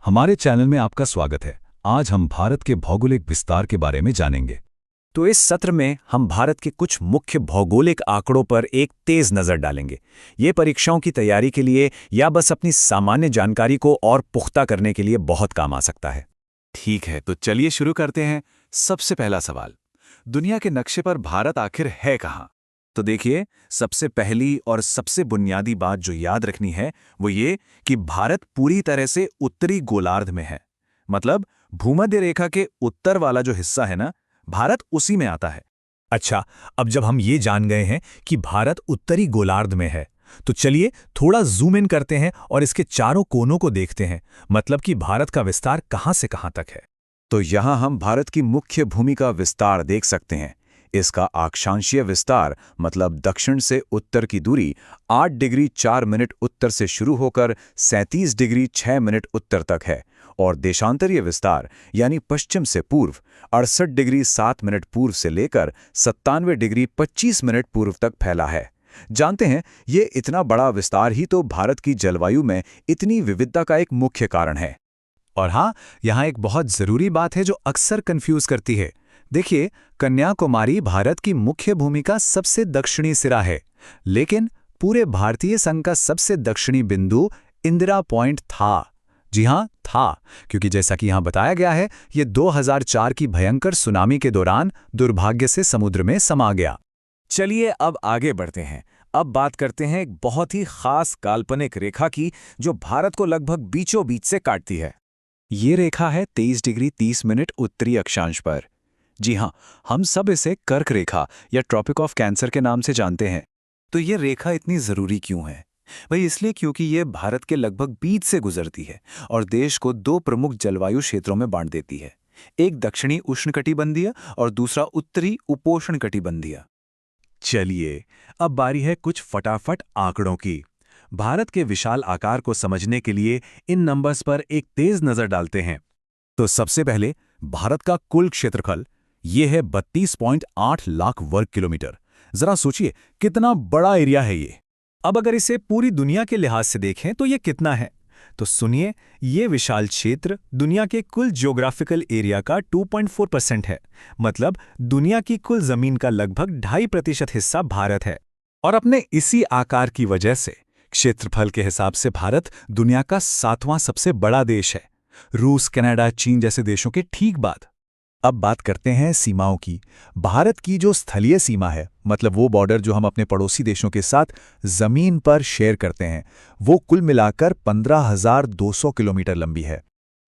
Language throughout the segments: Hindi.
हमारे चैनल में आपका स्वागत है। आज हम भारत के भौगोलिक विस्तार के बारे में जानेंगे। तो इस सत्र में हम भारत के कुछ मुख्य भौगोलिक आंकड़ों पर एक तेज नज़र डालेंगे। ये परीक्षाओं की तैयारी के लिए या बस अपनी सामान्य जानकारी को और पुख्ता करने के लिए बहुत काम आ सकता है। ठीक है, तो चलिए शुरू करते हैं। सबसे पहला सवाल, दुनिया के नक्शे पर भारत आखिर है कहाँ? तो देखिए, सबसे पहली और सबसे बुनियादी बात जो याद रखनी है वो ये कि भारत पूरी तरह से उत्तरी गोलार्ध में है। मतलब भूमध्य रेखा के उत्तर वाला जो हिस्सा है ना, भारत उसी में आता है। अच्छा, अब जब हम ये जान गए हैं कि भारत उत्तरी गोलार्ध में है, तो चलिए थोड़ा जूम इन करते हैं और इसके चारों कोनों को देखते हैं। मतलब कि भारत का विस्तार कहाँ से कहाँ तक है। तो यहाँ हम भारत की मुख्य भूमि का विस्तार देख सकते हैं। इसका अक्षांशीय विस्तार मतलब दक्षिण से उत्तर की दूरी 8 डिग्री 4 मिनट उत्तर से शुरू होकर 37 डिग्री 6 मिनट उत्तर तक है, और देशांतरीय विस्तार यानी पश्चिम से पूर्व 68 डिग्री 7 मिनट पूर्व से लेकर 97 डिग्री 25 मिनट पूर्व तक फैला है। जानते हैं, ये इतना बड़ा विस्तार ही तो भारत की जलवायु में इतनी विविधता का एक मुख्य कारण है। और हाँ, यहाँ एक बहुत ज़रूरी बात है जो अक्सर कंफ्यूज करती है। देखिए, कन्याकुमारी भारत की मुख्य भूमि का सबसे दक्षिणी सिरा है, लेकिन पूरे भारतीय संघ का सबसे दक्षिणी बिंदु इंदिरा पॉइंट था। जी हाँ, था, क्योंकि जैसा कि यहाँ बताया गया है, ये 2004 की भयंकर सुनामी के दौरान दुर्भाग्य से समुद्र में समा गया। चलिए अब आगे बढ़ते हैं। अब बात करते हैं एक बहुत ही खास काल्पनिक रेखा की जो भारत को लगभग बीचों बीच से काटती है। ये रेखा है 23 डिग्री 30 मिनट उत्तरी अक्षांश पर। जी हाँ, हम सब इसे कर्क रेखा या ट्रॉपिक ऑफ कैंसर के नाम से जानते हैं। तो ये रेखा इतनी ज़रूरी क्यों है? भाई इसलिए क्योंकि ये भारत के लगभग बीच से गुजरती है और देश को दो प्रमुख जलवायु क्षेत्रों में बांट देती है। एक दक्षिणी उष्णकटिबंधीय और दूसरा उत्तरी उपोष्णकटिबंधीय। चलिए, अब बारी है कुछ फटाफट आंकड़ों की। भारत के विशाल आकार को समझने के लिए इन नंबर्स पर एक तेज नजर डालते हैं। तो सबसे पहले भारत का कुल क्षेत्रफल ये है 32.8 लाख वर्ग किलोमीटर। जरा सोचिए कितना बड़ा एरिया है ये। अब अगर इसे पूरी दुनिया के लिहाज से देखें तो ये कितना है? तो सुनिए, ये विशाल क्षेत्र दुनिया के कुल ज्योग्राफिकल एरिया का 2.4% है। मतलब दुनिया की कुल जमीन का लगभग 2.5% हिस्सा भारत है। और अपने इसी आकार की वजह से क्षेत्रफल के हिसाब से भारत दुनिया का 7वां सबसे बड़ा देश है, रूस, कनाडा, चीन जैसे देशों के ठीक बाद। अब बात करते हैं सीमाओं की। भारत की जो स्थलीय सीमा है, मतलब वो बॉर्डर जो हम अपने पड़ोसी देशों के साथ जमीन पर शेयर करते हैं, वो कुल मिलाकर 15,200 किलोमीटर लंबी है।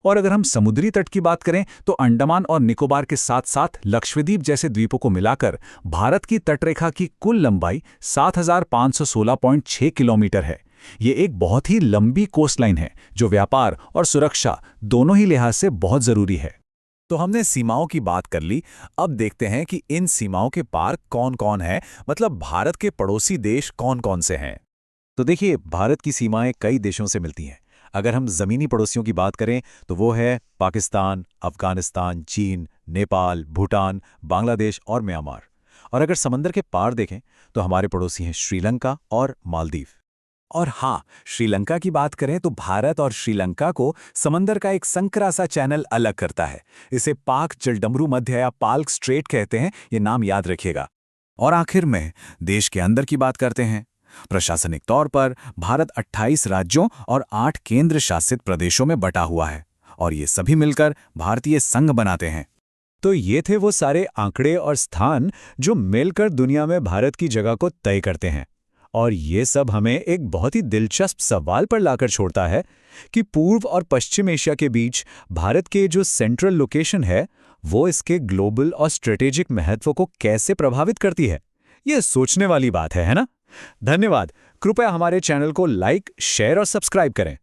और अगर हम समुद्री तट की बात करें तो अंडमान और निकोबार के साथ साथ लक्षद्वीप जैसे द्वीपों को मिलाकर भारत की तटरेखा की कुल लंबाई 7,516.6 किलोमीटर है। ये एक बहुत ही लंबी कोस्टलाइन है जो व्यापार और सुरक्षा दोनों ही लिहाज से बहुत जरूरी है। तो हमने सीमाओं की बात कर ली। अब देखते हैं कि इन सीमाओं के पार कौन कौन है, मतलब भारत के पड़ोसी देश कौन कौन से हैं। तो देखिए, भारत की सीमाएं कई देशों से मिलती हैं। अगर हम ज़मीनी पड़ोसियों की बात करें तो वो है पाकिस्तान, अफगानिस्तान, चीन, नेपाल, भूटान, बांग्लादेश और म्यांमार। और अगर समंदर के पार देखें तो हमारे पड़ोसी हैं श्रीलंका और मालदीव। और हाँ, श्रीलंका की बात करें तो भारत और श्रीलंका को समंदर का एक संकरा सा चैनल अलग करता है। इसे पाक जलडमरू मध्य या पाल्क स्ट्रेट कहते हैं, ये नाम याद रखिएगा। और आखिर में देश के अंदर की बात करते हैं। प्रशासनिक तौर पर भारत 28 राज्यों और 8 केंद्र शासित प्रदेशों में बटा हुआ है, और ये सभी मिलकर भारतीय संघ बनाते हैं। तो ये थे वो सारे आंकड़े और स्थान जो मिलकर दुनिया में भारत की जगह को तय करते हैं। और ये सब हमें एक बहुत ही दिलचस्प सवाल पर लाकर छोड़ता है कि पूर्व और पश्चिम एशिया के बीच भारत के जो सेंट्रल लोकेशन है वो इसके ग्लोबल और स्ट्रेटेजिक महत्व को कैसे प्रभावित करती है। ये सोचने वाली बात है ना? धन्यवाद। कृपया हमारे चैनल को लाइक, शेयर और सब्सक्राइब करें।